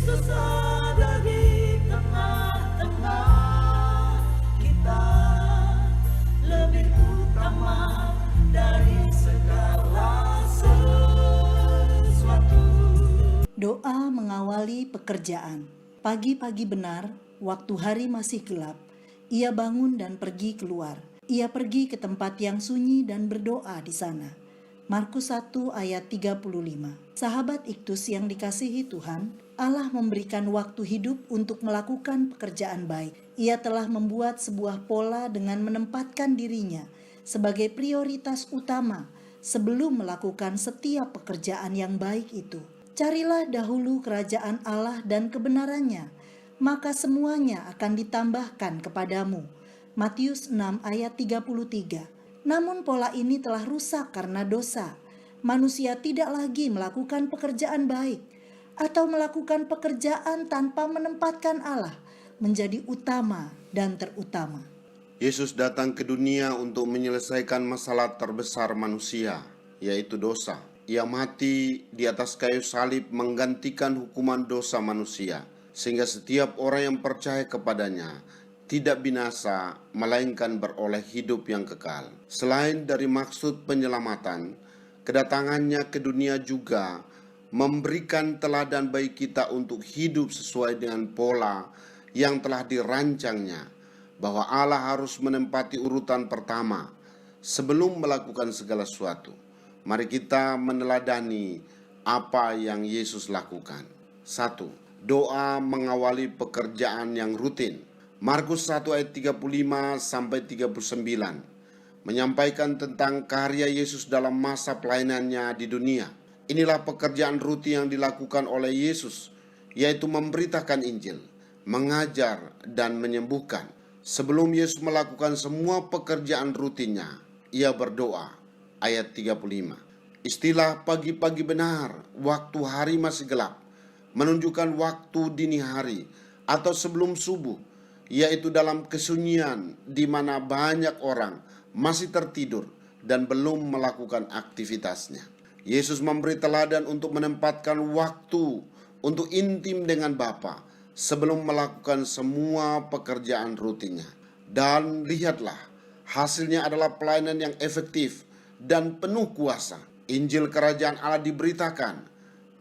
Yesus ada di tengah-tengah kita, lebih utama dari segala sesuatu. Doa mengawali pekerjaan. Pagi-pagi benar, waktu hari masih gelap, ia bangun dan pergi keluar. Ia pergi ke tempat yang sunyi dan berdoa di sana. Markus 1 ayat 35. Sahabat Iktus yang dikasihi Tuhan, Allah memberikan waktu hidup untuk melakukan pekerjaan baik. Ia telah membuat sebuah pola dengan menempatkan dirinya sebagai prioritas utama sebelum melakukan setiap pekerjaan yang baik itu. Carilah dahulu kerajaan Allah dan kebenarannya, maka semuanya akan ditambahkan kepadamu. Matius 6 ayat 33. Namun pola ini telah rusak karena dosa. Manusia tidak lagi melakukan pekerjaan baik atau melakukan pekerjaan tanpa menempatkan Allah menjadi utama dan terutama. Yesus datang ke dunia untuk menyelesaikan masalah terbesar manusia, yaitu dosa. Ia mati di atas kayu salib menggantikan hukuman dosa manusia, sehingga setiap orang yang percaya kepadanya tidak binasa, melainkan beroleh hidup yang kekal. Selain dari maksud penyelamatan, kedatangannya ke dunia juga memberikan teladan bagi kita untuk hidup sesuai dengan pola yang telah dirancangnya, bahwa Allah harus menempati urutan pertama sebelum melakukan segala sesuatu. Mari kita meneladani apa yang Yesus lakukan. 1. Doa mengawali pekerjaan yang rutin. Markus 1 ayat 35 sampai 39 menyampaikan tentang karya Yesus dalam masa pelayanannya di dunia. Inilah pekerjaan rutin yang dilakukan oleh Yesus, yaitu memberitakan Injil, mengajar, dan menyembuhkan. Sebelum Yesus melakukan semua pekerjaan rutinnya, ia berdoa. Ayat 35. Istilah pagi-pagi benar, waktu hari masih gelap, menunjukkan waktu dini hari atau sebelum subuh, yaitu dalam kesunyian di mana banyak orang masih tertidur dan belum melakukan aktivitasnya. Yesus memberi teladan untuk menempatkan waktu untuk intim dengan Bapa sebelum melakukan semua pekerjaan rutinnya. Dan lihatlah, hasilnya adalah pelayanan yang efektif dan penuh kuasa. Injil Kerajaan Allah diberitakan,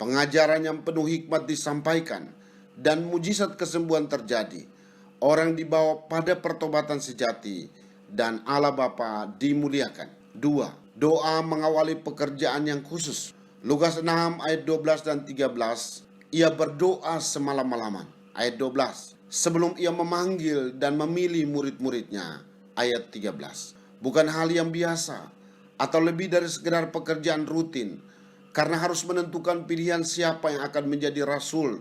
pengajaran yang penuh hikmat disampaikan, dan mujizat kesembuhan terjadi. Orang dibawa pada pertobatan sejati dan Allah Bapa dimuliakan. 2. Doa mengawali pekerjaan yang khusus. Lukas 6 ayat 12 dan 13. Ia berdoa semalam-malaman. Ayat 12. Sebelum ia memanggil dan memilih murid-muridnya. Ayat 13. Bukan hal yang biasa atau lebih dari sekedar pekerjaan rutin, karena harus menentukan pilihan siapa yang akan menjadi rasul.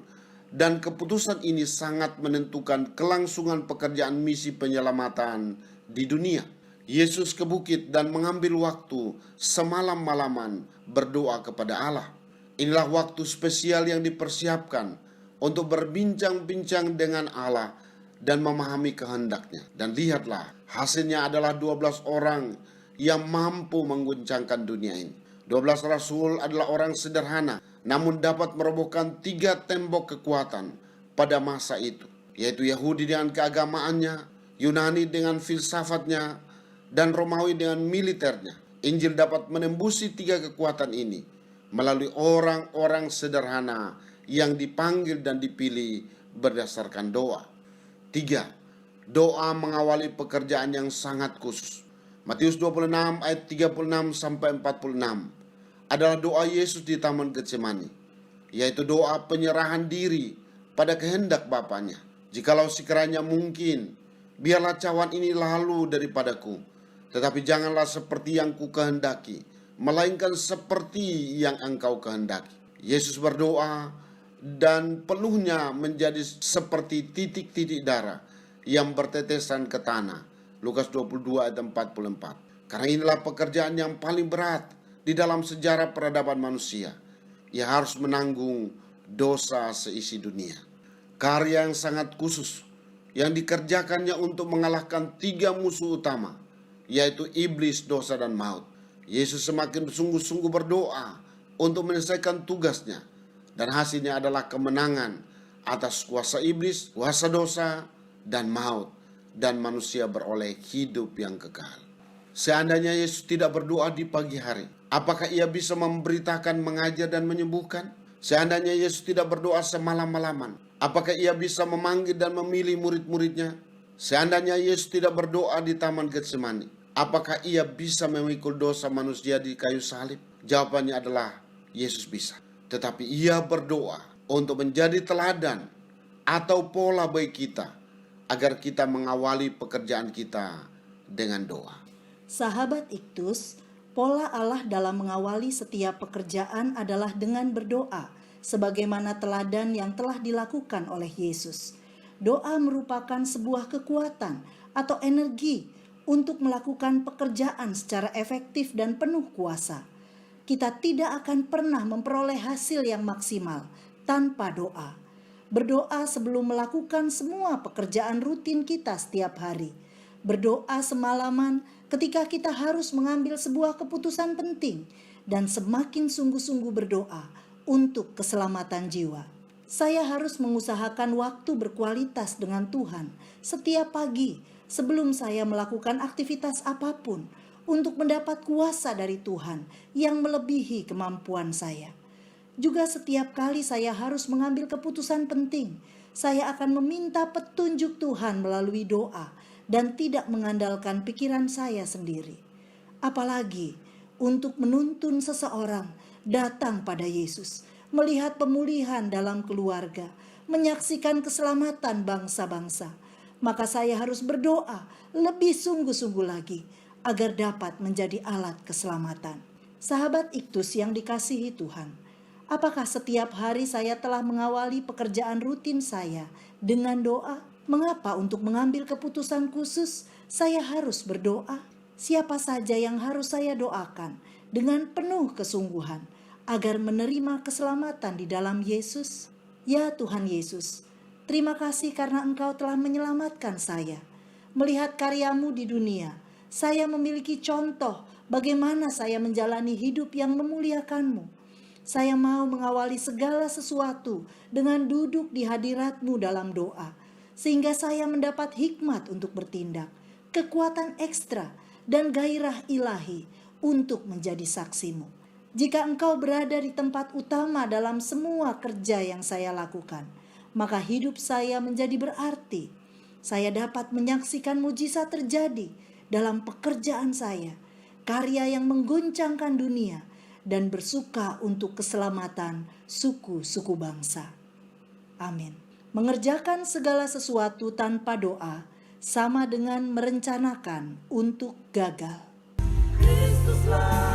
Dan keputusan ini sangat menentukan kelangsungan pekerjaan misi penyelamatan di dunia. Yesus ke bukit dan mengambil waktu semalam-malaman berdoa kepada Allah. Inilah waktu spesial yang dipersiapkan untuk berbincang-bincang dengan Allah dan memahami kehendaknya. Dan lihatlah, hasilnya adalah 12 orang yang mampu mengguncangkan dunia ini. 12 rasul adalah orang sederhana, namun dapat merobohkan 3 tembok kekuatan pada masa itu, yaitu Yahudi dengan keagamaannya, Yunani dengan filsafatnya, dan Romawi dengan militernya. Injil dapat menembusi 3 kekuatan ini melalui orang-orang sederhana yang dipanggil dan dipilih berdasarkan doa. 3. Doa mengawali pekerjaan yang sangat khusus. Matius 26 ayat 36 sampai 46 adalah doa Yesus di Taman Getsemani, yaitu doa penyerahan diri pada kehendak Bapanya. Jikalau sekiranya mungkin, biarlah cawan ini lalu daripadaku, tetapi janganlah seperti yang ku kehendaki, melainkan seperti yang Engkau kehendaki. Yesus berdoa dan peluhnya menjadi seperti titik-titik darah yang bertetesan ke tanah. Lukas 22 ayat 44. Karena inilah pekerjaan yang paling berat di dalam sejarah peradaban manusia. Ia harus menanggung dosa seisi dunia. Karya yang sangat khusus yang dikerjakannya untuk mengalahkan 3 musuh utama, yaitu iblis, dosa, dan maut. Yesus semakin bersungguh-sungguh berdoa untuk menyelesaikan tugasnya, dan hasilnya adalah kemenangan atas kuasa iblis, kuasa dosa, dan maut, dan manusia beroleh hidup yang kekal. Seandainya Yesus tidak berdoa di pagi hari, apakah ia bisa memberitakan, mengajar, dan menyembuhkan? Seandainya Yesus tidak berdoa semalam-malaman, apakah ia bisa memanggil dan memilih murid-muridnya? Seandainya Yesus tidak berdoa di Taman Getsemani, apakah ia bisa memikul dosa manusia di kayu salib? Jawabannya adalah Yesus bisa. Tetapi ia berdoa untuk menjadi teladan atau pola bagi kita, agar kita mengawali pekerjaan kita dengan doa. Sahabat Iktus, pola Allah dalam mengawali setiap pekerjaan adalah dengan berdoa, sebagaimana teladan yang telah dilakukan oleh Yesus. Doa merupakan sebuah kekuatan atau energi untuk melakukan pekerjaan secara efektif dan penuh kuasa. Kita tidak akan pernah memperoleh hasil yang maksimal tanpa doa. Berdoa sebelum melakukan semua pekerjaan rutin kita setiap hari. Berdoa semalaman ketika kita harus mengambil sebuah keputusan penting, dan semakin sungguh-sungguh berdoa untuk keselamatan jiwa. Saya harus mengusahakan waktu berkualitas dengan Tuhan setiap pagi sebelum saya melakukan aktivitas apapun untuk mendapat kuasa dari Tuhan yang melebihi kemampuan saya. Juga setiap kali saya harus mengambil keputusan penting, saya akan meminta petunjuk Tuhan melalui doa dan tidak mengandalkan pikiran saya sendiri. Apalagi untuk menuntun seseorang datang pada Yesus, melihat pemulihan dalam keluarga, menyaksikan keselamatan bangsa-bangsa, maka saya harus berdoa lebih sungguh-sungguh lagi agar dapat menjadi alat keselamatan. Sahabat Iktus yang dikasihi Tuhan, apakah setiap hari saya telah mengawali pekerjaan rutin saya dengan doa? Mengapa untuk mengambil keputusan khusus saya harus berdoa? Siapa saja yang harus saya doakan dengan penuh kesungguhan agar menerima keselamatan di dalam Yesus? Ya Tuhan Yesus, terima kasih karena Engkau telah menyelamatkan saya. Melihat karya-Mu di dunia, saya memiliki contoh bagaimana saya menjalani hidup yang memuliakan-Mu. Saya mau mengawali segala sesuatu dengan duduk di hadirat-Mu dalam doa, sehingga saya mendapat hikmat untuk bertindak, kekuatan ekstra, dan gairah ilahi untuk menjadi saksi-Mu. Jika Engkau berada di tempat utama dalam semua kerja yang saya lakukan, maka hidup saya menjadi berarti. Saya dapat menyaksikan mujizat terjadi dalam pekerjaan saya, karya yang mengguncangkan dunia, dan bersuka untuk keselamatan suku-suku bangsa. Amin. Mengerjakan segala sesuatu tanpa doa sama dengan merencanakan untuk gagal. Kristuslah